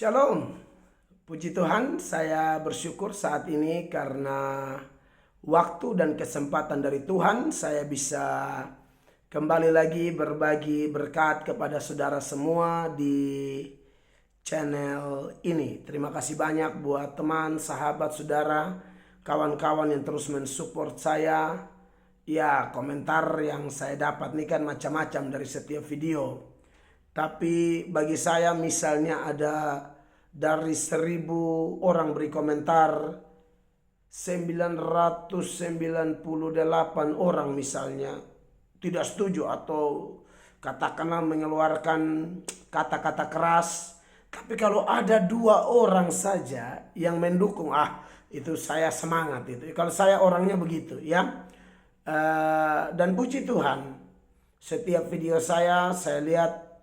Shalom, puji Tuhan, saya bersyukur saat ini karena waktu dan kesempatan dari Tuhan saya bisa kembali lagi berbagi berkat kepada saudara semua di channel ini. Terima kasih banyak buat teman, sahabat, saudara, kawan-kawan yang terus mensupport saya. Ya, komentar yang saya dapat nih kan macam-macam dari setiap video. Tapi bagi saya misalnya ada dari 1.000 orang beri komentar, 998 orang misalnya tidak setuju atau katakanlah mengeluarkan kata-kata keras. Tapi kalau ada 2 orang saja yang mendukung, itu saya semangat itu. Kalau saya orangnya begitu ya. Dan puji Tuhan, setiap video saya lihat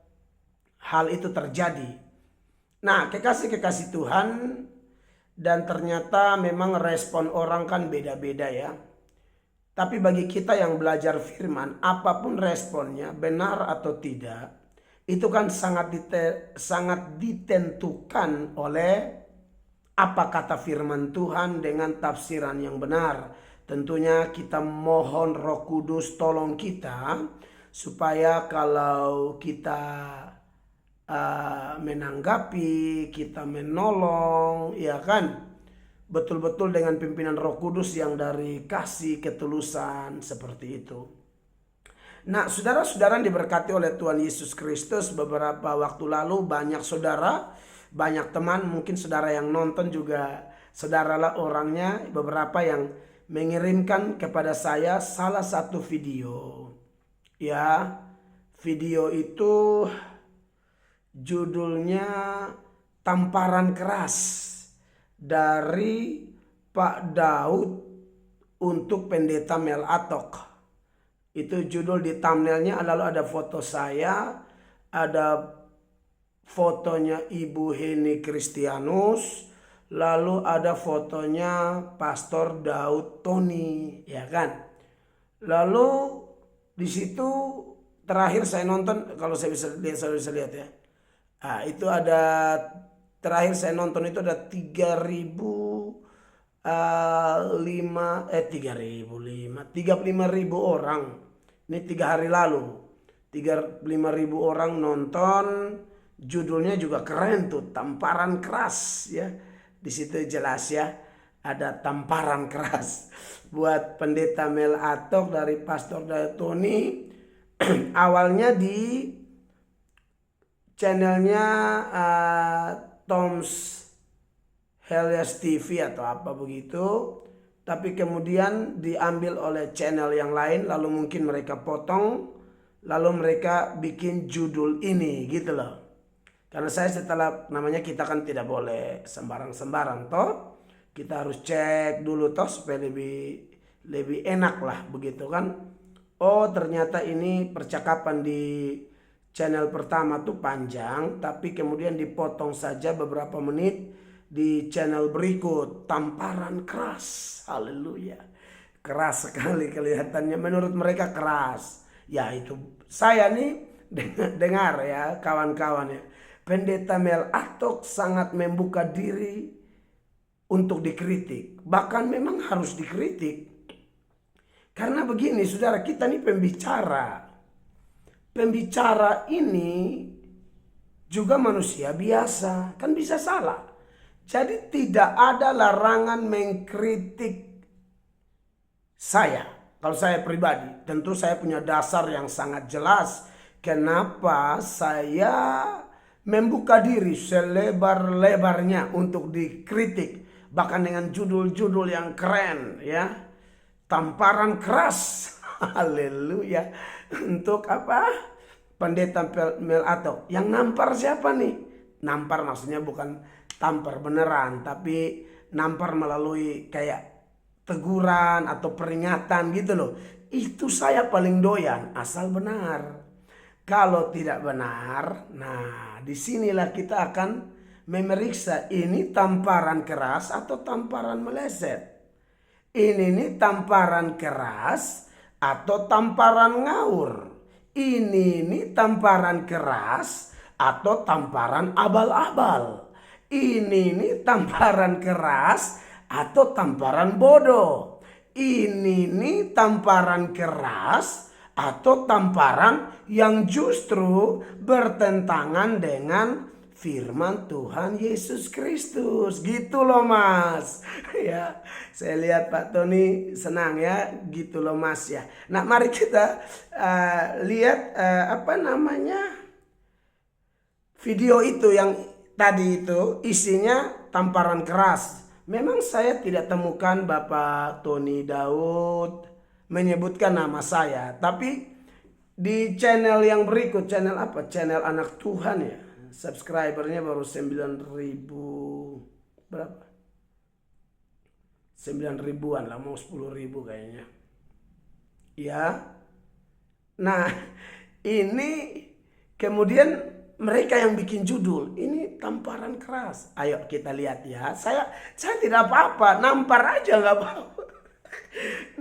hal itu terjadi. Nah, kekasih-kekasih Tuhan, dan ternyata memang respon orang kan beda-beda ya. Tapi bagi kita yang belajar firman, apapun responnya, benar atau tidak, itu kan sangat ditentukan oleh apa kata firman Tuhan dengan tafsiran yang benar. Tentunya kita mohon Roh Kudus tolong kita supaya kalau kita menanggapi, kita menolong, ya kan, betul-betul dengan pimpinan Roh Kudus yang dari kasih ketulusan seperti itu. Nah, saudara-saudara diberkati oleh Tuhan Yesus Kristus, beberapa waktu lalu banyak saudara, banyak teman, mungkin saudara yang nonton juga saudara lah orangnya, beberapa yang mengirimkan kepada saya salah satu video. Ya, video itu judulnya Tamparan Keras dari Pak Daud untuk Pendeta Mel Atok. Itu judul di thumbnailnya, lalu ada foto saya, ada fotonya Ibu Heni Kristianus, lalu ada fotonya Pastor Daud Tony, ya kan. Lalu di situ terakhir saya nonton, kalau saya bisa lihat ya. Itu ada terakhir saya nonton itu ada 35.000 orang. Ini 3 hari lalu. 35.000 orang nonton. Judulnya juga keren tuh, Tamparan Keras ya. Di situ jelas ya, ada tamparan keras buat Pendeta Mel Atok dari Pastor Daud Tony. Awalnya di channelnya Tom's Helias TV atau apa begitu, tapi kemudian diambil oleh channel yang lain, lalu mungkin mereka potong, lalu mereka bikin judul ini gitu loh. Karena saya setelah namanya, kita kan tidak boleh sembarang-sembarang toh, kita harus cek dulu toh supaya lebih enak lah begitu kan. Oh, ternyata ini percakapan di channel pertama tuh panjang, tapi kemudian dipotong saja beberapa menit di channel berikut. Tamparan keras, haleluya. Keras sekali kelihatannya, menurut mereka keras. Ya itu saya nih dengar ya kawan-kawan ya. Pendeta Mel Atok sangat membuka diri untuk dikritik. Bahkan memang harus dikritik. Karena begini saudara, kita nih pembicara. Pembicara ini juga manusia biasa, kan bisa salah. Jadi tidak ada larangan mengkritik saya. Kalau saya pribadi, tentu saya punya dasar yang sangat jelas kenapa saya membuka diri selebar-lebarnya untuk dikritik, bahkan dengan judul-judul yang keren ya. Tamparan keras. Haleluya. Untuk apa? Pendeta Mel Atok. Yang nampar siapa nih? Nampar maksudnya bukan tampar beneran, tapi nampar melalui kayak teguran atau peringatan gitu loh. Itu saya paling doyan, asal benar. Kalau tidak benar, nah disinilah kita akan memeriksa ini tamparan keras atau tamparan meleset. Ini nih tamparan keras atau tamparan ngawur. Ini nih tamparan keras atau tamparan abal-abal. Ini nih tamparan keras atau tamparan bodoh? Ini nih tamparan keras atau tamparan yang justru bertentangan dengan firman Tuhan Yesus Kristus, gitu loh Mas. Ya, saya lihat Pak Tony senang ya, gitu loh Mas ya. Nah, mari kita lihat apa namanya video itu yang tadi itu isinya tamparan keras. Memang saya tidak temukan Bapak Tony Daud menyebutkan nama saya, tapi di channel yang berikut, channel apa? Channel Anak Tuhan ya. Subscribernya baru 9.000 berapa? 9.000-an lah, mau 10.000 kayaknya. Ya. Nah, ini kemudian mereka yang bikin judul, ini tamparan keras. Ayo kita lihat ya. Saya tidak apa-apa, nampar aja nggak apa-apa.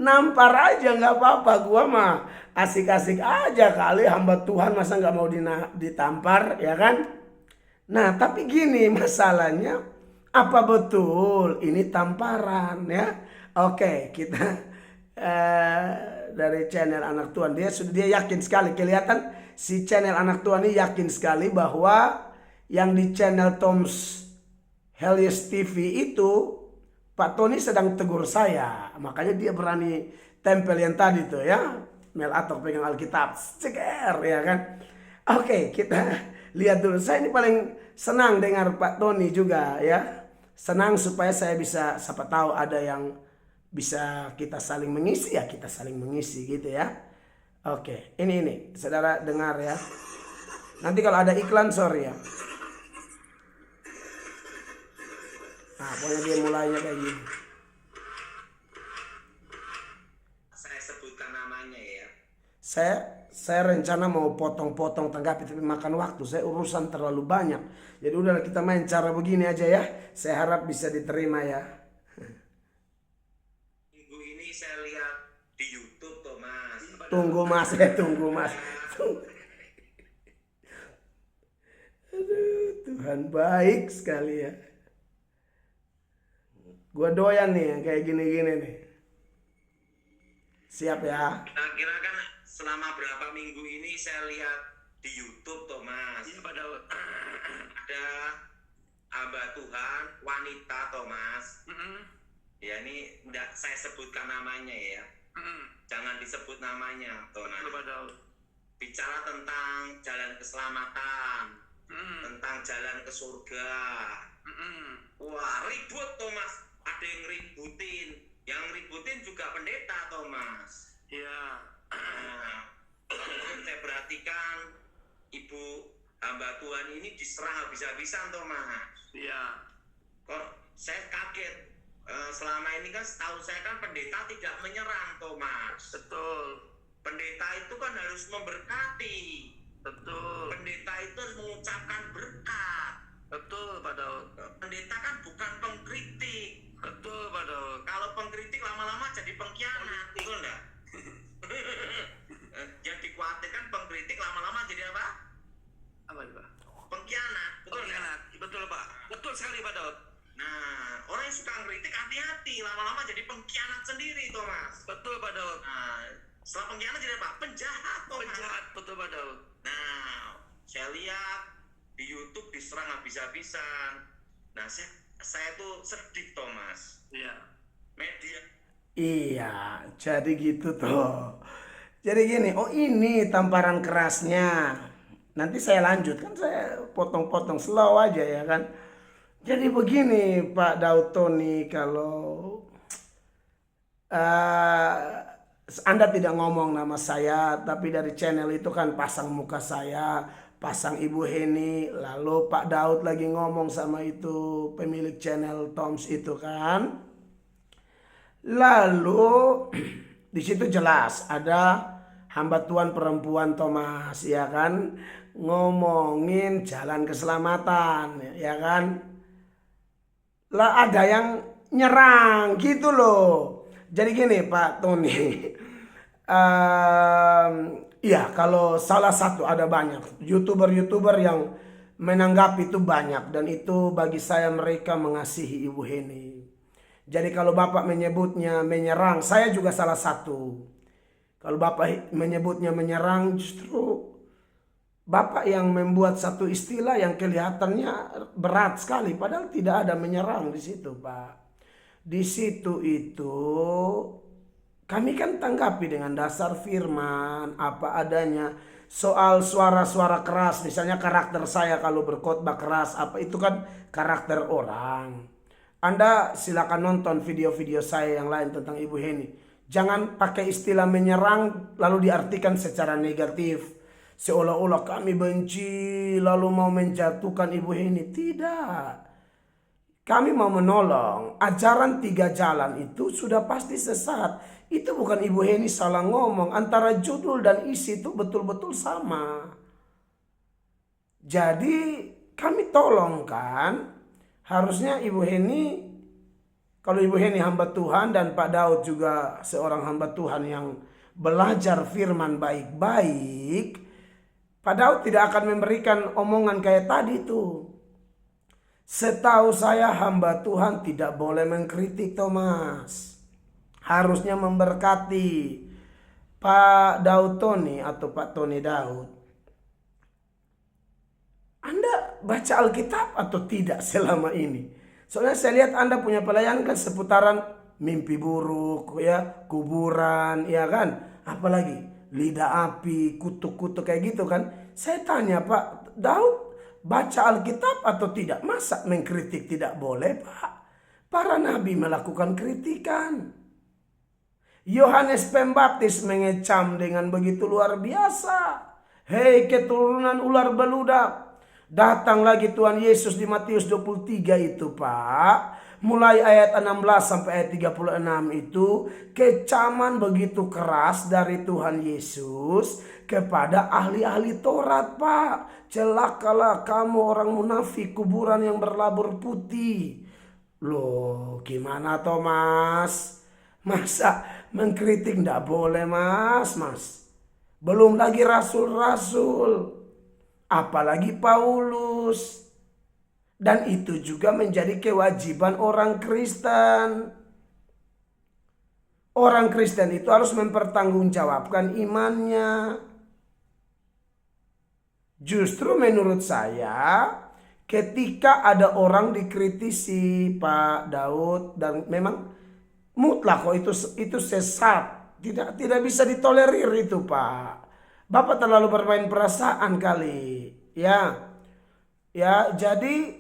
Nampar aja nggak apa-apa, gua mah asik-asik aja kali, hamba Tuhan masa nggak mau ditampar ya kan? Nah, tapi gini masalahnya, apa betul ini tamparan ya? Oke, kita dari channel Anak Tuhan, dia yakin sekali, kelihatan si channel Anak Tuhan ini yakin sekali bahwa yang di channel Tom's Helios TV itu Pak Tony sedang tegur saya, makanya dia berani tempel yang tadi tuh ya, Mel atau pegang Alkitab, ceker ya kan? Oke, kita lihat dulu. Saya ini paling senang dengar Pak Tony juga ya. Senang supaya saya bisa, siapa tahu ada yang bisa kita saling mengisi ya, kita saling mengisi gitu ya. Oke, ini saudara dengar ya. Nanti kalau ada iklan sorry ya. Nah, pokoknya dia mulainya kayak gini. Saya sebutkan namanya ya. Saya rencana mau potong-potong tanggapi, tapi makan waktu. Saya urusan terlalu banyak. Jadi udah kita main cara begini aja ya. Saya harap bisa diterima ya. Minggu ini saya lihat di YouTube tuh Mas. Tunggu Mas, tunggu Mas. Aduh, Tuhan baik sekali ya. Gua doyan nih yang kayak gini-gini nih. Siap ya. Kira-kira kan selama berapa minggu ini saya lihat di YouTube tuh Mas. Iya Pak Daud. Ada hamba Tuhan wanita tuh Mas. Ya ini enggak saya sebutkan namanya ya. Jangan disebut namanya tuh Mas. Pak Daud. Bicara tentang jalan keselamatan, tentang jalan ke surga. Wah ribut tuh Mas. Ada yang ributin. Yang ributin juga pendeta tuh Mas. Iya. Nah, saya perhatikan ibu hamba Tuhan ini diserang habis-habisan toh Mas. Iya. Kok saya kaget. Selama ini kan setahu saya kan pendeta tidak menyerang toh Mas. Betul. Pendeta itu kan harus memberkati. Betul. Pendeta itu harus mengucapkan berkat. Betul Pak Daud. Pendeta kan bukan pengkritik. Betul Pak Daud. Kalau pengkritik lama-lama jadi pengkhianat, betul enggak? Yang dikhawatirkan pengkritik lama-lama jadi apa? Apa itu Pak? Pengkhianat, betul enggak? Pengkhianat. Betul Pak. Betul sekali Pak Daud. Nah, orang yang suka ngkritik hati-hati, lama-lama jadi pengkhianat sendiri, Thomas. Betul Pak Daud. Nah, setelah pengkhianat jadi apa? Penjahat, Thomas. Penjahat. Betul Pak Daud. Nah, saya lihat di YouTube diserang habis-habisan. Nah, saya tuh sedih, Thomas. Iya. Media. Iya, jadi gitu tuh. Jadi gini, oh ini tamparan kerasnya. Nanti saya lanjut, kan saya potong-potong slow aja ya kan. Jadi begini Pak Daud Tony, kalau Anda tidak ngomong nama saya, tapi dari channel itu kan pasang muka saya, pasang Ibu Heni, lalu Pak Daud lagi ngomong sama itu pemilik channel Toms itu kan. Lalu di situ jelas ada hamba Tuhan perempuan Thomas ya kan, ngomongin jalan keselamatan ya kan. Lah ada yang nyerang gitu loh. Jadi gini Pak Tony, ya kalau salah satu, ada banyak youtuber yang menanggapi itu banyak. Dan itu bagi saya mereka mengasihi Ibu Heni. Jadi kalau Bapak menyebutnya menyerang, saya juga salah satu. Kalau Bapak menyebutnya menyerang, justru Bapak yang membuat satu istilah yang kelihatannya berat sekali. Padahal tidak ada menyerang di situ, Pak. Di situ itu kami kan tanggapi dengan dasar firman apa adanya. Soal suara-suara keras, misalnya karakter saya kalau berkhotbah keras, apa itu kan karakter orang. Anda silakan nonton video-video saya yang lain tentang Ibu Heni. Jangan pakai istilah menyerang lalu diartikan secara negatif. Seolah-olah kami benci lalu mau menjatuhkan Ibu Heni. Tidak. Kami mau menolong. Ajaran 3 jalan itu sudah pasti sesat. Itu bukan Ibu Heni salah ngomong. Antara judul dan isi itu betul-betul sama. Jadi kami tolong kan. Harusnya Ibu Heni, kalau Ibu Heni hamba Tuhan dan Pak Daud juga seorang hamba Tuhan yang belajar firman baik-baik. Pak Daud tidak akan memberikan omongan kayak tadi tuh. Setahu saya hamba Tuhan tidak boleh mengkritik Thomas. Harusnya memberkati Pak Daud Tony atau Pak Tony Daud. Anda baca Alkitab atau tidak selama ini? Soalnya saya lihat Anda punya pelayanan kan seputaran mimpi buruk, ya, kuburan, ya kan? Apalagi lidah api, kutuk-kutuk kayak gitu kan? Saya tanya Pak Daud, baca Alkitab atau tidak? Masa mengkritik tidak boleh, Pak? Para nabi melakukan kritikan. Yohanes Pembaptis mengecam dengan begitu luar biasa. Hei keturunan ular beludak. Datang lagi Tuhan Yesus di Matius 23 itu, Pak. Mulai ayat 16 sampai ayat 36 itu kecaman begitu keras dari Tuhan Yesus kepada ahli-ahli Taurat, Pak. Celakalah kamu orang munafik kuburan yang berlabur putih. Loh, gimana Thomas? Masa mengkritik tidak boleh, Mas? Belum lagi rasul-rasul. Apalagi Paulus. Dan itu juga menjadi kewajiban orang Kristen. Orang Kristen itu harus mempertanggungjawabkan imannya. Justru menurut saya, ketika ada orang dikritisi Pak Daud dan memang mutlak kok itu sesat, tidak bisa ditolerir itu, Pak. Bapak terlalu bermain perasaan kali, ya. Ya, jadi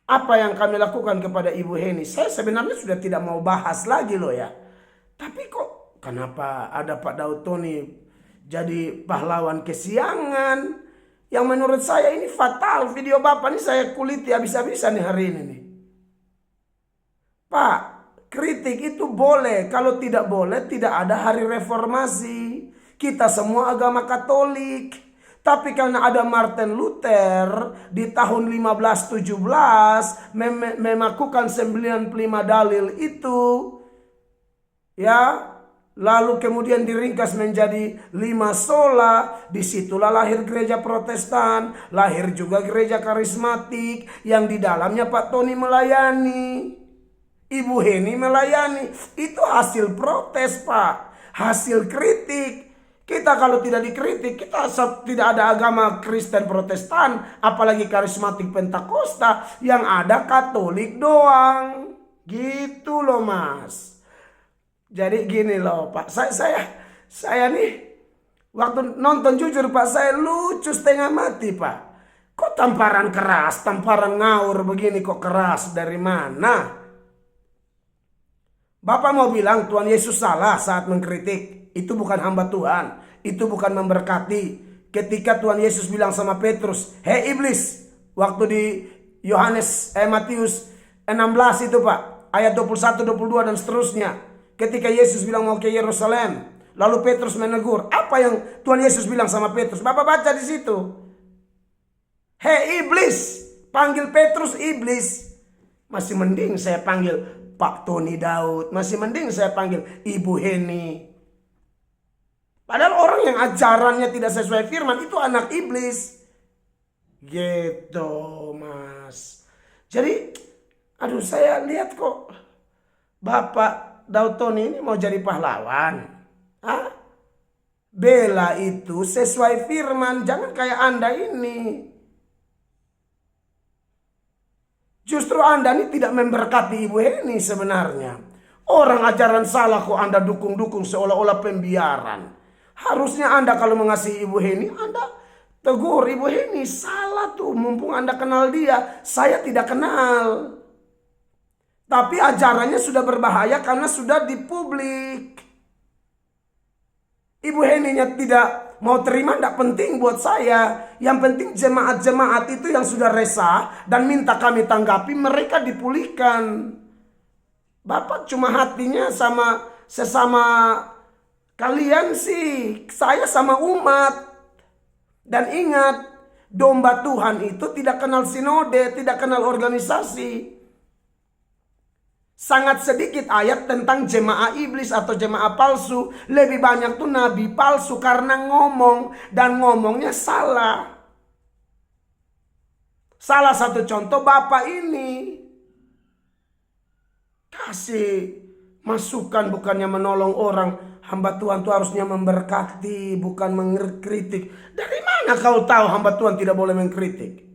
apa yang kami lakukan kepada Ibu Heni, saya sebenarnya sudah tidak mau bahas lagi loh ya. Tapi kok kenapa ada Pak Daud Tony jadi pahlawan kesiangan? Yang menurut saya ini fatal. Video Bapak ini saya kuliti habis-habisan nih hari ini nih. Pak, kritik itu boleh. Kalau tidak boleh, tidak ada hari reformasi. Kita semua agama Katolik. Tapi karena ada Martin Luther di tahun 1517 memakukan 95 dalil itu, ya, lalu kemudian diringkas menjadi 5 sola. Disitulah lahir gereja Protestan, lahir juga gereja karismatik yang di dalamnya Pak Tony melayani, Ibu Heni melayani. Itu hasil protes, Pak, hasil kritik. Kita kalau tidak dikritik, kita tidak ada agama Kristen Protestan, apalagi karismatik Pentakosta, yang ada Katolik doang. Gitu loh, Mas. Jadi gini loh, Pak. Saya nih waktu nonton jujur, Pak, saya lucu setengah mati, Pak. Kok tamparan keras, tamparan ngawur begini kok keras, dari mana? Bapak mau bilang Tuhan Yesus salah saat mengkritik? Itu bukan hamba Tuhan. Itu bukan memberkati. Ketika Tuhan Yesus bilang sama Petrus, "Hei iblis." Waktu di Matius 16 itu, Pak. Ayat 21, 22 dan seterusnya. Ketika Yesus bilang mau ke Yerusalem. Lalu Petrus menegur. Apa yang Tuhan Yesus bilang sama Petrus? Bapak baca di situ. "Hei iblis." Panggil Petrus iblis. Masih mending saya panggil Pak Tony Daud. Masih mending saya panggil Ibu Heni. Padahal orang yang ajarannya tidak sesuai firman itu anak iblis. Gitu Mas. Jadi aduh saya lihat kok Bapak Daud Tony ini mau jadi pahlawan. Hah? Bela itu sesuai firman, jangan kayak Anda ini. Justru Anda ini tidak memberkati Ibu Heni sebenarnya. Orang ajaran salah kok Anda dukung-dukung seolah-olah pembiaran. Harusnya Anda kalau mengasihi Ibu Heni, Anda tegur Ibu Heni, salah tuh, mumpung Anda kenal dia, saya tidak kenal. Tapi ajarannya sudah berbahaya karena sudah dipublik. Ibu Heninya tidak mau terima, tidak penting buat saya. Yang penting jemaat-jemaat itu yang sudah resah dan minta kami tanggapi, mereka dipulihkan. Bapak cuma hatinya sama sesama kalian sih, saya sama umat. Dan ingat, domba Tuhan itu tidak kenal sinode, tidak kenal organisasi. Sangat sedikit ayat tentang jemaah iblis atau jemaah palsu. Lebih banyak tuh nabi palsu karena ngomong dan ngomongnya salah. Salah satu contoh Bapak ini kasih masukan bukannya menolong orang. Hamba Tuhan tuh harusnya memberkati, bukan mengkritik. Dari mana kau tahu hamba Tuhan tidak boleh mengkritik?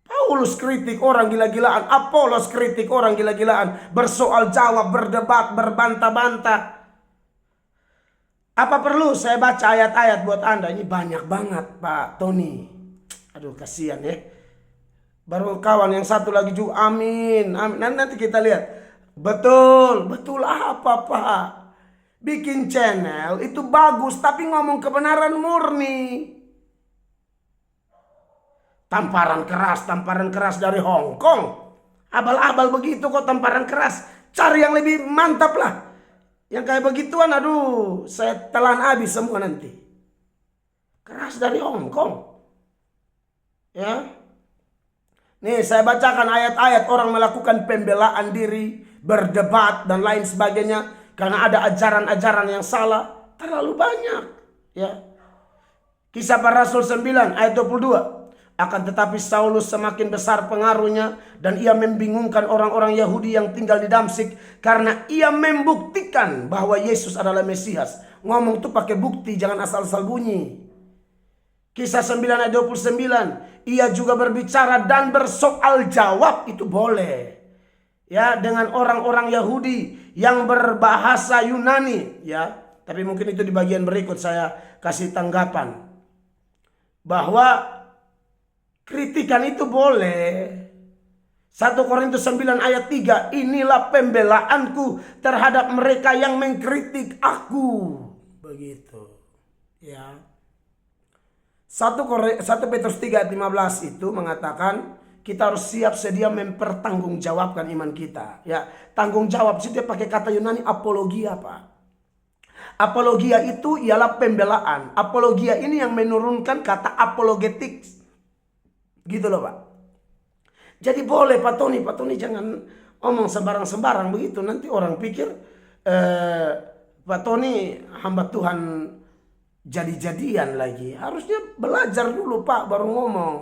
Paulus kritik orang gila-gilaan, Apolos kritik orang gila-gilaan, bersoal jawab, berdebat, berbantah-bantah. Apa perlu saya baca ayat-ayat buat Anda? Ini banyak banget Pak Tony. Aduh kasihan ya. Baru kawan yang satu lagi juga, amin, amin. Nanti kita lihat. Betul, betul apa Pak? Bikin channel itu bagus, tapi ngomong kebenaran murni. Tamparan keras dari Hong Kong. Abal-abal begitu kok tamparan keras. Cari yang lebih mantap lah. Yang kayak begituan aduh, saya telan habis semua nanti. Keras dari Hong Kong. Ya. Nih saya bacakan ayat-ayat orang melakukan pembelaan diri, berdebat dan lain sebagainya. Karena ada ajaran-ajaran yang salah. Terlalu banyak. Ya. Kisah Para Rasul 9 ayat 22. Akan tetapi Saulus semakin besar pengaruhnya dan ia membingungkan orang-orang Yahudi yang tinggal di Damsik karena ia membuktikan bahwa Yesus adalah Mesias. Ngomong tuh pakai bukti, jangan asal-asal bunyi. Kisah 9 ayat 29. Ia juga berbicara dan bersoal jawab, itu boleh. Ya, dengan orang-orang Yahudi yang berbahasa Yunani, ya. Tapi mungkin itu di bagian berikut saya kasih tanggapan. Bahwa kritikan itu boleh. 1 Korintus 9 ayat 3. Inilah pembelaanku terhadap mereka yang mengkritik aku. Begitu. Ya. 1 Petrus 3 ayat 15 itu mengatakan kita harus siap sedia mempertanggungjawabkan iman kita. Ya, tanggung jawab itu dia pakai kata Yunani apologia, Pak. Apologia itu ialah pembelaan. Apologia ini yang menurunkan kata apologetics. Gitu loh Pak. Jadi boleh Pak Tony jangan omong sembarang-sembarang begitu. Nanti orang pikir Pak Tony hamba Tuhan jadi-jadian lagi. Harusnya belajar dulu Pak baru ngomong.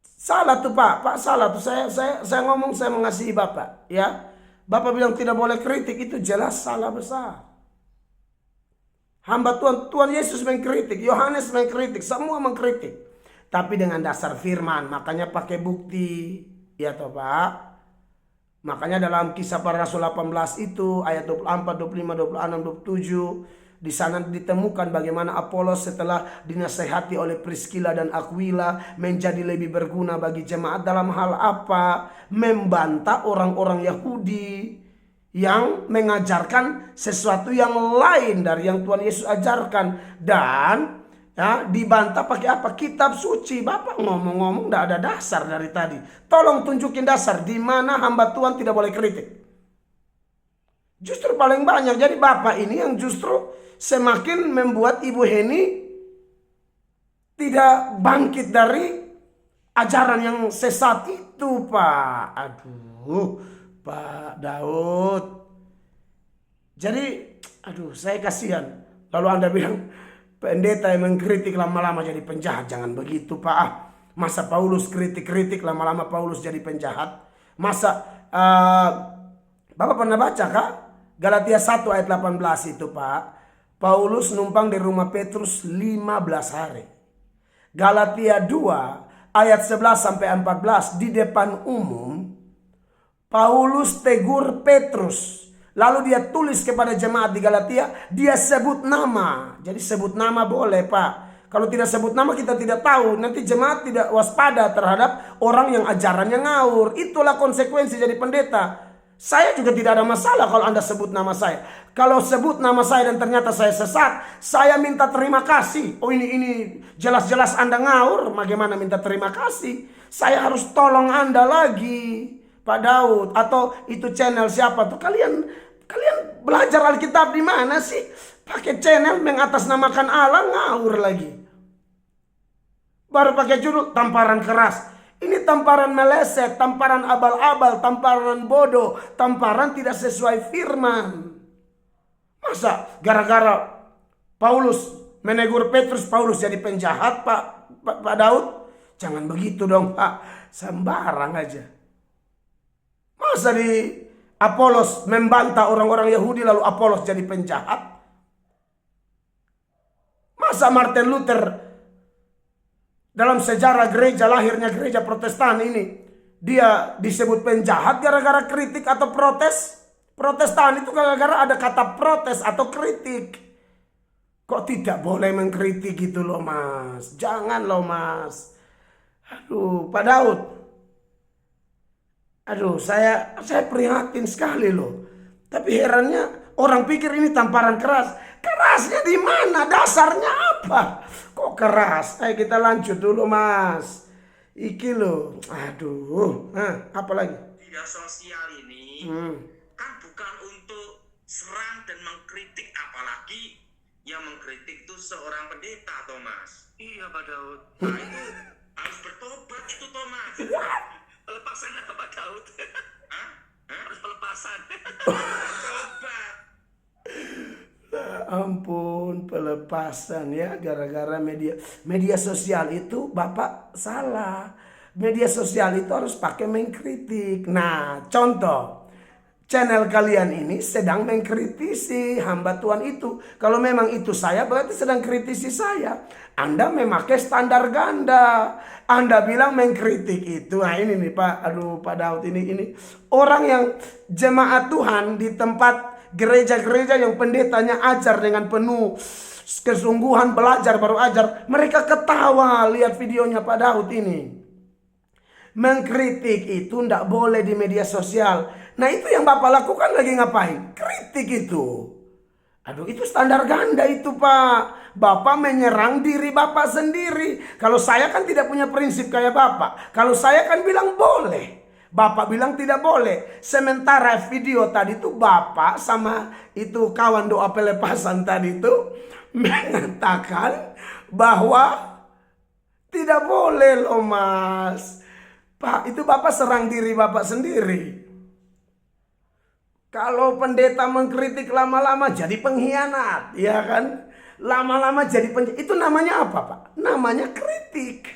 Salah tuh Pak salah tuh. Saya ngomong saya mengasihi Bapak. Ya, Bapak bilang tidak boleh kritik, itu jelas salah besar. Hamba Tuhan Yesus mengkritik, Yohanes mengkritik, semua mengkritik. Tapi dengan dasar firman, makanya pakai bukti. Ya toh Pak. Makanya dalam Kisah Para Rasul 18 itu ayat 24, 25, 26, 27 di sana ditemukan bagaimana Apolos setelah dinasehati oleh Priscilla dan Aquila menjadi lebih berguna bagi jemaat dalam hal apa? Membantah orang-orang Yahudi yang mengajarkan sesuatu yang lain dari yang Tuhan Yesus ajarkan. Dan ya, dibantah pakai apa? Kitab suci. Bapak ngomong-ngomong tidak ada dasar dari tadi. Tolong tunjukin dasar di mana hamba Tuhan tidak boleh kritik. Justru paling banyak. Jadi Bapak ini yang justru semakin membuat Ibu Heni tidak bangkit dari ajaran yang sesat itu, Pak. Aduh, Pak Daud. Jadi, aduh, saya kasihan. Lalu Anda bilang, pendeta yang mengkritik lama-lama jadi penjahat. Jangan begitu Pak. Masa Paulus kritik-kritik lama-lama Paulus jadi penjahat? Masa Bapak pernah baca kah? Galatia 1 ayat 18 itu Pak. Paulus numpang di rumah Petrus 15 hari. Galatia 2 ayat 11 sampai 14 di depan umum Paulus tegur Petrus. Lalu dia tulis kepada jemaat di Galatia, dia sebut nama. Jadi sebut nama boleh Pak. Kalau tidak sebut nama kita tidak tahu. Nanti jemaat tidak waspada terhadap orang yang ajarannya ngawur. Itulah konsekuensi jadi pendeta. Saya juga tidak ada masalah kalau Anda sebut nama saya. Kalau sebut nama saya dan ternyata saya sesat, saya minta terima kasih. Oh ini jelas-jelas Anda ngawur. Bagaimana minta terima kasih? Saya harus tolong Anda lagi, Pak Daud. Atau itu channel siapa tuh? Kalian belajar Alkitab di mana sih? Pakai channel mengatasnamakan Allah, ngawur lagi. Baru pakai judul tamparan keras. Ini tamparan meleset, tamparan abal-abal, tamparan bodoh, tamparan tidak sesuai firman. Masa gara-gara Paulus menegur Petrus, Paulus jadi penjahat Pak Daud? Jangan begitu dong Pak. Sembarang aja. Masa di Apolos membantah orang-orang Yahudi lalu Apolos jadi penjahat? Masa Martin Luther dalam sejarah gereja, lahirnya gereja Protestan ini, dia disebut penjahat gara-gara kritik atau protes? Protestan itu gara-gara ada kata protes atau kritik. Kok tidak boleh mengkritik gitu loh Mas? Jangan loh Mas. Aduh Pak Daud. Aduh, saya prihatin sekali loh. Tapi herannya orang pikir ini tamparan keras. Kerasnya di mana? Dasarnya apa? Kok keras? Ayo kita lanjut dulu Mas. Iki loh. Aduh. Apa lagi? Media sosial ini kan bukan untuk serang dan mengkritik, apalagi yang mengkritik itu seorang pendeta, Thomas. Iya Pak Daud. Nah itu harus bertobat itu, Thomas. Pelepasan apa Pak Daud? Hah? Harus pelepasan. Bertobat. Ampun, pelepasan ya gara-gara media sosial itu Bapak salah. Media sosial itu harus pakai mengkritik. Nah, contoh channel kalian ini sedang mengkritisi hamba Tuhan itu. Kalau memang itu saya, berarti sedang kritisi saya. Anda memakai standar ganda. Anda bilang mengkritik itu. Nah ini nih Pak, aduh Pak Daud ini orang yang jemaat Tuhan di tempat gereja-gereja yang pendetanya ajar dengan penuh kesungguhan, belajar baru ajar. Mereka ketawa lihat videonya Pak Daud ini. Mengkritik itu tidak boleh di media sosial. Nah itu yang Bapak lakukan lagi ngapain? Kritik itu. Aduh itu standar ganda itu Pak. Bapak menyerang diri Bapak sendiri. Kalau saya kan tidak punya prinsip kayak Bapak. Kalau saya kan bilang boleh. Bapak bilang tidak boleh. Sementara video tadi itu Bapak sama itu kawan doa pelepasan tadi itu mengatakan bahwa tidak boleh loh Mas. Pak, itu Bapak serang diri Bapak sendiri. Kalau pendeta mengkritik lama-lama jadi pengkhianat, ya kan? Lama-lama jadi itu namanya apa, Pak? Namanya kritik.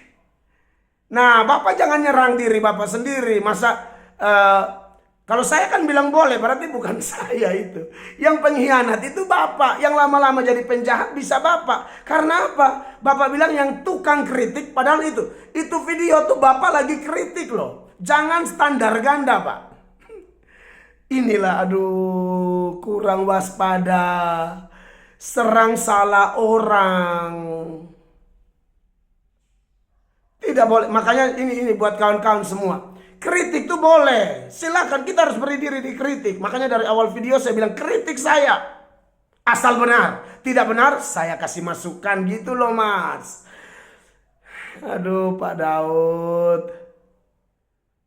Nah, Bapak jangan nyerang diri Bapak sendiri. Masa kalau saya kan bilang boleh, berarti bukan saya itu. Yang pengkhianat itu Bapak. Yang lama-lama jadi penjahat bisa Bapak. Karena apa? Bapak bilang yang tukang kritik, padahal itu video tuh Bapak lagi kritik loh. Jangan standar ganda, Pak. Inilah aduh kurang waspada. Serang salah orang. Tidak boleh. Makanya ini buat kawan-kawan semua. Kritik tuh boleh. Silakan, kita harus beri diri dikritik. Makanya dari awal video saya bilang kritik saya. Asal benar. Tidak benar saya kasih masukan gitu loh Mas. Aduh Pak Daud.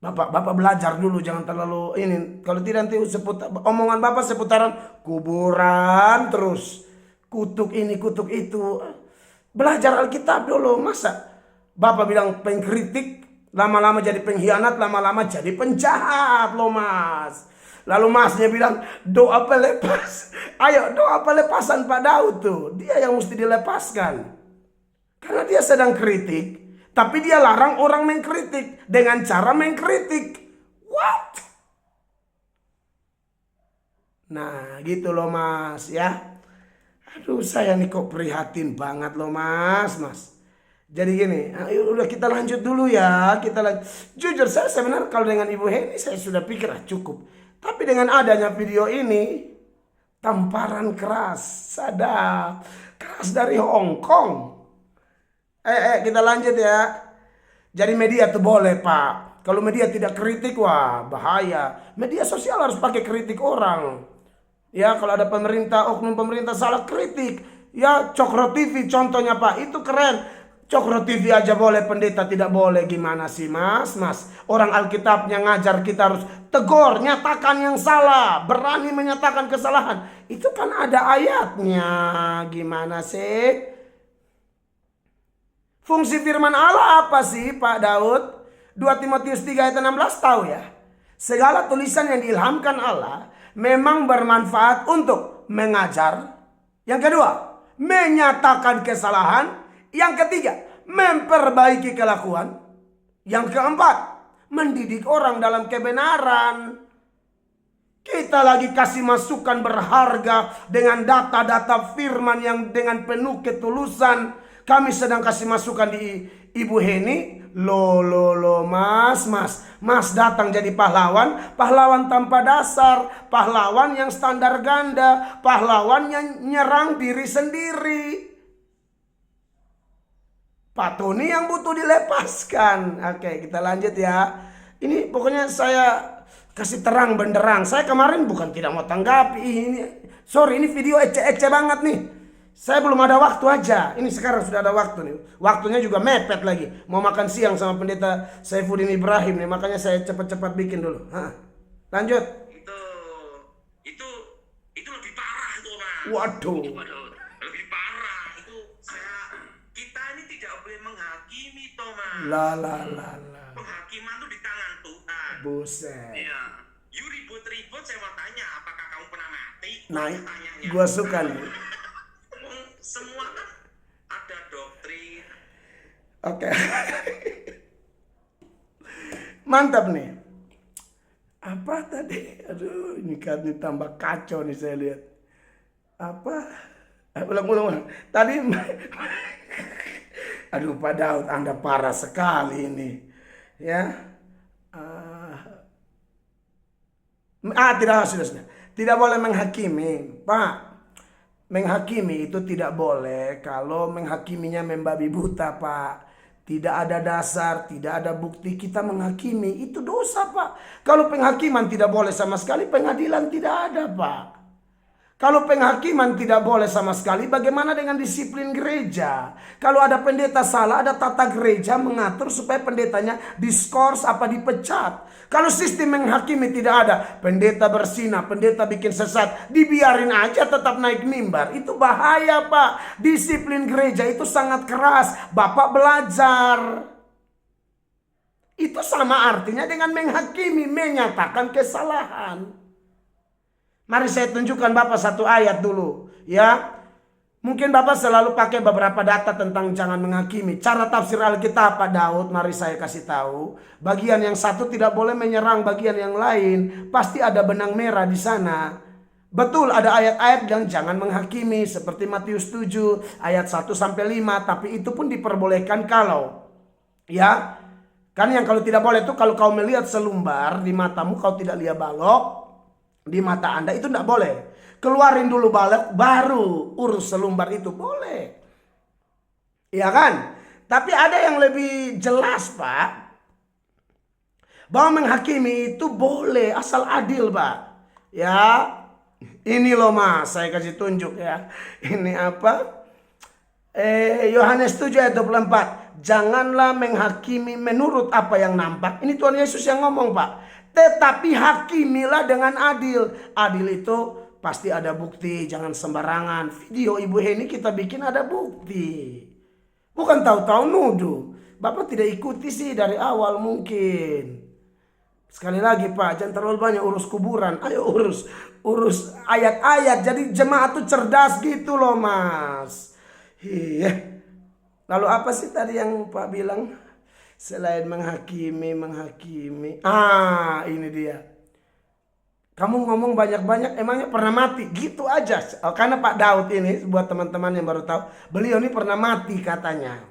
Bapak belajar dulu, jangan terlalu ini. Kalau tidak nanti omongan Bapak seputaran kuburan terus. Kutuk ini, kutuk itu. Belajar Alkitab dulu. Masa Bapak bilang pengkritik, lama-lama jadi pengkhianat, lama-lama jadi penjahat loh Mas. Lalu masnya bilang, doa pelepas. Ayo, doa pelepasan Pak Daud tuh. Dia yang mesti dilepaskan. Karena dia sedang kritik. Tapi dia larang orang mengkritik. Dengan cara mengkritik. What? Nah gitu loh mas ya. Aduh saya nih kok prihatin banget loh mas. Jadi gini, ayo udah kita lanjut dulu ya. Jujur saya sebenarnya kalau dengan Ibu Heni saya sudah pikir cukup. Tapi dengan adanya video ini, tamparan keras, sadap, keras dari Hong Kong. Kita lanjut ya. Jadi media tuh boleh Pak. Kalau media tidak kritik, wah bahaya. Media sosial harus pakai kritik orang. Ya kalau ada pemerintah, oknum pemerintah salah kritik. Ya Cokro TV contohnya Pak, itu keren. Cokro TV aja boleh, pendeta tidak boleh. Gimana sih mas? Orang Alkitabnya ngajar kita harus tegur, nyatakan yang salah, berani menyatakan kesalahan. Itu kan ada ayatnya. Gimana sih? Fungsi firman Allah apa sih Pak Daud? 2 Timotius 3 ayat 16 tahu ya. Segala tulisan yang diilhamkan Allah memang bermanfaat untuk mengajar. Yang kedua, menyatakan kesalahan. Yang ketiga, memperbaiki kelakuan. Yang keempat, mendidik orang dalam kebenaran. Kita lagi kasih masukan berharga dengan data-data firman yang dengan penuh ketulusan. Kami sedang kasih masukan di Ibu Heni. Loh mas datang jadi pahlawan. Pahlawan tanpa dasar. Pahlawan yang standar ganda. Pahlawan yang nyerang diri sendiri. Pak Tony yang butuh dilepaskan. Oke kita lanjut ya. Ini pokoknya saya kasih terang benderang. Saya kemarin bukan tidak mau tanggapi. Sorry ini video ece-ece banget nih. Saya belum ada waktu aja. Ini sekarang sudah ada waktu nih. Waktunya juga mepet lagi. Mau makan siang sama pendeta Saifuddin Ibrahim nih. Makanya saya cepat-cepat bikin dulu. Lanjut. Itu lebih parah tuh mas. Waduh. Lebih parah itu. Kita ini tidak boleh menghakimi toh mas. Lah. Penghakiman tuh di tangan Tuhan. Buset. Iya. You ribut-ribut saya mau tanya apakah kamu pernah mati? Nah, Tanyanya. gua suka nih. Semua kan ada doktrin. Oke. Mantap nih. Apa tadi? Aduh, ini kan tambah kacau nih saya lihat. Apa? Ulang. Tadi aduh Pak Daud, Anda parah sekali ini. Ya. Sudah. Tidak boleh menghakimi, Pak. Menghakimi itu tidak boleh kalau menghakiminya membabi buta Pak. Tidak ada dasar, tidak ada bukti kita menghakimi. Itu dosa Pak. Kalau penghakiman tidak boleh sama sekali, pengadilan tidak ada Pak. Kalau penghakiman tidak boleh sama sekali, bagaimana dengan disiplin gereja? Kalau ada pendeta salah, ada tata gereja mengatur supaya pendetanya diskors apa dipecat. Kalau sistem menghakimi tidak ada, pendeta bersinah, pendeta bikin sesat, dibiarin aja tetap naik mimbar. Itu bahaya Pak. Disiplin gereja itu sangat keras. Bapak belajar. Itu sama artinya dengan menghakimi, menyatakan kesalahan. Mari saya tunjukkan Bapak satu ayat dulu. Ya. Mungkin Bapak selalu pakai beberapa data tentang jangan menghakimi. Cara tafsir Alkitab Pak Daud, mari saya kasih tahu. Bagian yang satu tidak boleh menyerang bagian yang lain. Pasti ada benang merah di sana. Betul ada ayat-ayat yang jangan menghakimi. Seperti Matius 7 ayat 1-5. Tapi itu pun diperbolehkan kalau. Ya. Kan yang kalau tidak boleh itu kalau kau melihat selumbar di matamu kau tidak lihat balok. Di mata Anda itu tidak boleh. Keluarin dulu balok baru urus selumbar itu boleh. Iya kan? Tapi ada yang lebih jelas Pak. Bahwa menghakimi itu boleh asal adil Pak. Ya. Ini loh Mas, saya kasih tunjuk ya. Ini apa? Yohanes 7 ayat 24. Janganlah menghakimi menurut apa yang nampak. Ini Tuhan Yesus yang ngomong Pak. Tetapi hakimilah dengan adil. Adil itu pasti ada bukti. Jangan sembarangan. Video Ibu Heni kita bikin ada bukti. Bukan tahu-tahu nuduh. Bapak tidak ikuti sih dari awal mungkin. Sekali lagi Pak, jangan terlalu banyak urus kuburan. Ayo urus ayat-ayat. Jadi jemaat tuh cerdas gitu loh Mas. Iya. Lalu apa sih tadi yang Pak bilang? Selain menghakimi. Ini dia. Kamu ngomong banyak-banyak, emangnya pernah mati? Gitu aja. Karena Pak Daud ini, buat teman-teman yang baru tahu, beliau ini pernah mati katanya.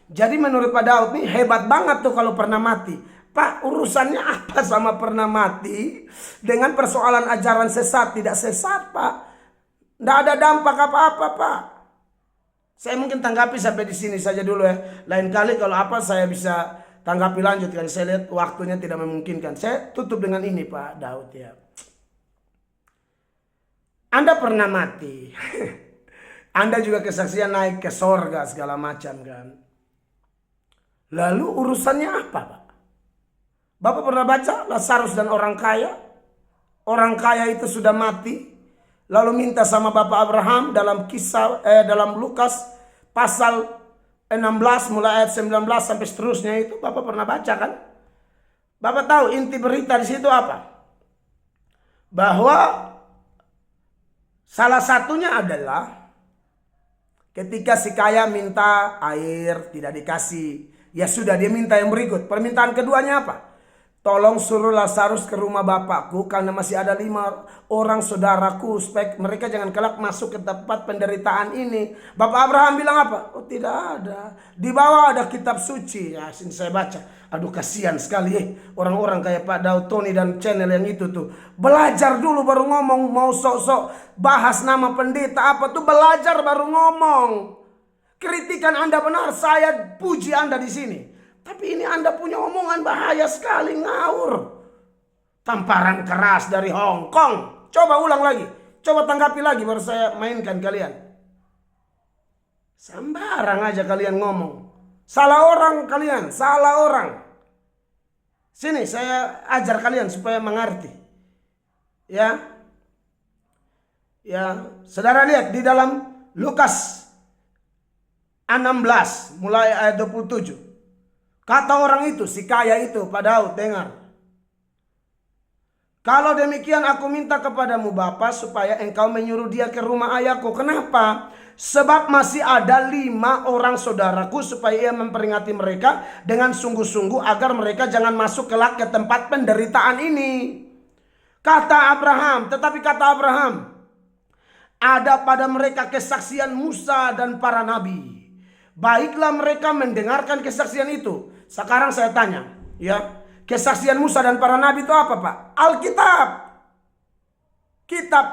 Jadi menurut Pak Daud nih hebat banget tuh kalau pernah mati. Pak, urusannya apa sama pernah mati dengan persoalan ajaran sesat tidak sesat Pak? Tidak ada dampak apa-apa Pak. Saya mungkin tanggapi sampai di sini saja dulu ya. Lain kali kalau apa saya bisa tanggapi lanjut kan. Saya lihat waktunya tidak memungkinkan. Saya tutup dengan ini Pak Daud ya. Anda pernah mati. Anda juga kesaksian naik ke sorga segala macam kan. Lalu urusannya apa Pak? Bapak pernah baca Lazarus dan orang kaya? Orang kaya itu sudah mati. Lalu minta sama Bapak Abraham dalam dalam Lukas pasal 16 mulai ayat 19 sampai seterusnya itu Bapak pernah baca kan? Bapak tahu inti berita di situ apa? Bahwa salah satunya adalah ketika si kaya minta air tidak dikasih. Ya sudah dia minta yang berikut. Permintaan keduanya apa? Tolong suruh Lazarus ke rumah bapakku karena masih ada 5 orang saudaraku supaya mereka jangan kelak masuk ke tempat penderitaan ini. Bapak Abraham bilang apa? Oh tidak ada. Di bawah ada kitab suci. Ya sini saya baca. Aduh kasihan sekali orang-orang kayak Pak Daud, Tony dan channel yang itu tuh. Belajar dulu baru ngomong. Mau sok-sok bahas nama pendeta apa tuh belajar baru ngomong. Kritikan Anda benar, saya puji Anda di sini. Tapi ini Anda punya omongan bahaya sekali, ngawur. Tamparan keras dari Hong Kong. Coba ulang lagi. Coba tanggapi lagi baru saya mainkan kalian. Sembarang aja kalian ngomong. Salah orang kalian, salah orang. Sini saya ajar kalian supaya mengerti. Ya. Ya, saudara lihat di dalam Lukas 16 mulai ayat 27. Kata orang itu, si kaya itu, Pak Daud, dengar. Kalau demikian aku minta kepadamu Bapa supaya engkau menyuruh dia ke rumah ayahku. Kenapa? Sebab masih ada 5 orang saudaraku supaya ia memperingati mereka dengan sungguh-sungguh agar mereka jangan masuk kelak ke tempat penderitaan ini. Kata Abraham, tetapi kata Abraham, ada pada mereka kesaksian Musa dan para nabi. Baiklah mereka mendengarkan kesaksian itu. Sekarang saya tanya, ya, kesaksian Musa dan para nabi itu apa Pak? Alkitab. Kitab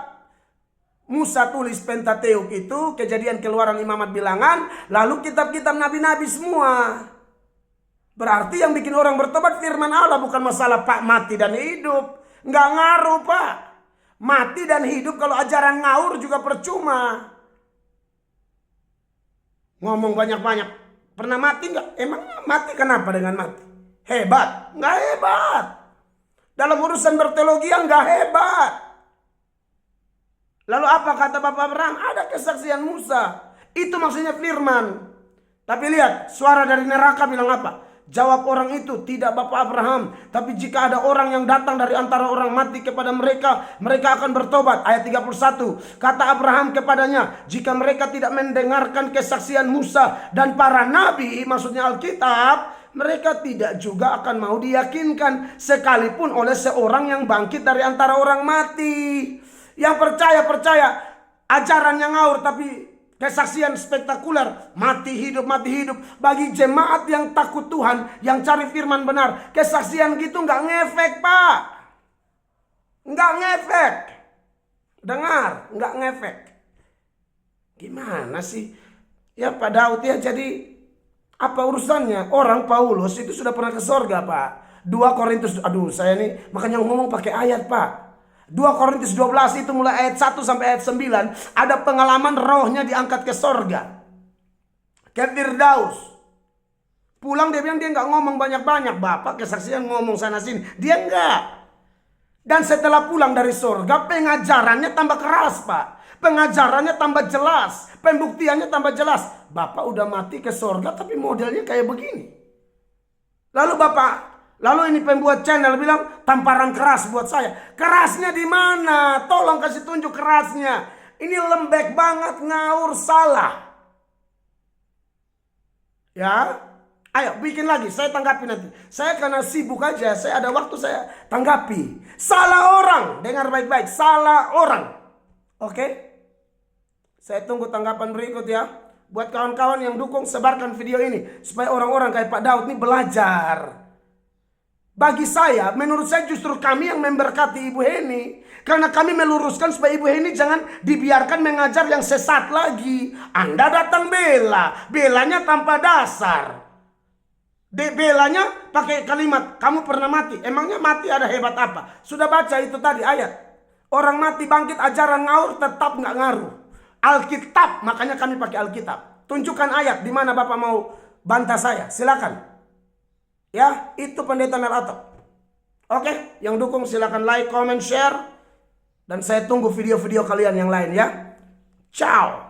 Musa tulis Pentateuk itu, Kejadian, Keluaran, Imamat, Bilangan, lalu kitab-kitab nabi-nabi semua. Berarti yang bikin orang bertobat firman Allah, bukan masalah Pak mati dan hidup. Nggak ngaruh Pak. Mati dan hidup kalau ajaran ngawur juga percuma. Ngomong banyak-banyak. Pernah mati nggak? Emang mati kenapa dengan mati? Hebat? Nggak hebat. Dalam urusan berteologi nggak hebat. Lalu apa kata Bapak Abraham? Ada kesaksian Musa. Itu maksudnya firman. Tapi lihat, suara dari neraka bilang apa? Jawab orang itu, tidak Bapak Abraham. Tapi jika ada orang yang datang dari antara orang mati kepada mereka, mereka akan bertobat. Ayat 31. Kata Abraham kepadanya, jika mereka tidak mendengarkan kesaksian Musa dan para nabi, maksudnya Alkitab, mereka tidak juga akan mau diyakinkan sekalipun oleh seorang yang bangkit dari antara orang mati. Yang percaya ajaran yang ngawur tapi kesaksian spektakuler, mati hidup. Bagi jemaat yang takut Tuhan, yang cari firman benar, kesaksian gitu nggak ngefek Pak. Nggak ngefek. Dengar, nggak ngefek. Gimana sih? Ya Pak Daud ya, jadi apa urusannya? Orang Paulus itu sudah pernah ke sorga Pak. 2 Korintus, aduh saya nih makanya ngomong pakai ayat Pak. 2 Korintus 12 itu mulai ayat 1 sampai ayat 9. Ada pengalaman rohnya diangkat ke sorga. Ke Firdaus. Pulang dia bilang dia nggak ngomong banyak-banyak. Bapak kesaksian ngomong sana sini. Dia nggak. Dan setelah pulang dari sorga, pengajarannya tambah keras Pak. Pengajarannya tambah jelas. Pembuktiannya tambah jelas. Bapak udah mati ke sorga tapi modelnya kayak begini. Lalu Bapak Lalu ini pembuat channel bilang tamparan keras buat saya. Kerasnya di mana? Tolong kasih tunjuk kerasnya. Ini lembek banget, ngawur, salah. Ya, ayo bikin lagi, saya tanggapi nanti. Saya karena sibuk aja, saya ada waktu saya tanggapi. Salah orang, dengar baik-baik, salah orang. Oke? Saya tunggu tanggapan berikut ya. Buat kawan-kawan yang dukung, sebarkan video ini supaya orang-orang kayak Pak Daud ini belajar. Bagi saya, menurut saya justru kami yang memberkati Ibu Heni. Karena kami meluruskan supaya Ibu Heni jangan dibiarkan mengajar yang sesat lagi. Anda datang bela, belanya tanpa dasar. Belanya pakai kalimat, kamu pernah mati. Emangnya mati ada hebat apa? Sudah baca itu tadi ayat. Orang mati bangkit ajaran ngawur tetap nggak ngaruh. Alkitab, makanya kami pakai Alkitab. Tunjukkan ayat di mana Bapak mau bantah saya, silakan. Ya, itu Pendeta Melato. Oke, yang dukung silakan like, comment, share. Dan saya tunggu video-video kalian yang lain ya. Ciao.